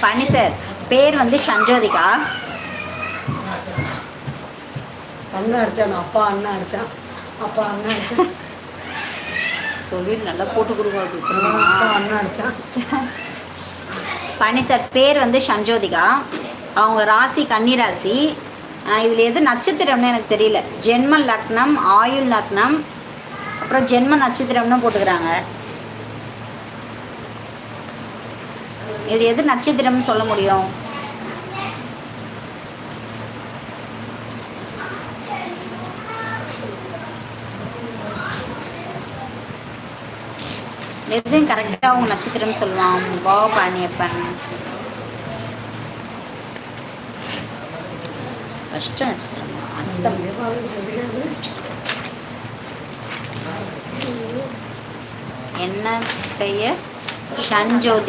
Palani sir பேர் வந்து சஞ்சோதிகா. அண்ணன் அடிச்சான், அப்பா அண்ணன் அடிச்சான், அப்பா அண்ணன் அடிச்சான். சொல்லிட்டு நல்லா போட்டு கொடுக்காது. அப்பா அண்ணன் அடிச்சான். பழனி சார் பேர் வந்து சஞ்சோதிகா. அவங்க ராசி கன்னிராசி. இதில் எது நட்சத்திரம்னு எனக்கு தெரியல. ஜென்ம லக்னம், ஆயுள் லக்னம், அப்புறம் ஜென்ம நட்சத்திரம்னு போட்டுக்கிறாங்க. இது எது நட்சத்திரம்னு சொல்ல முடியும்? எதுவும் கரெக்டாக அவங்க நட்சத்திரம் சொல்லுவான். பழனியப்பன் ஃபஸ்ட்டு நட்சத்திரம் அஸ்தம். என்ன பெயர்? சஞ்சோதி.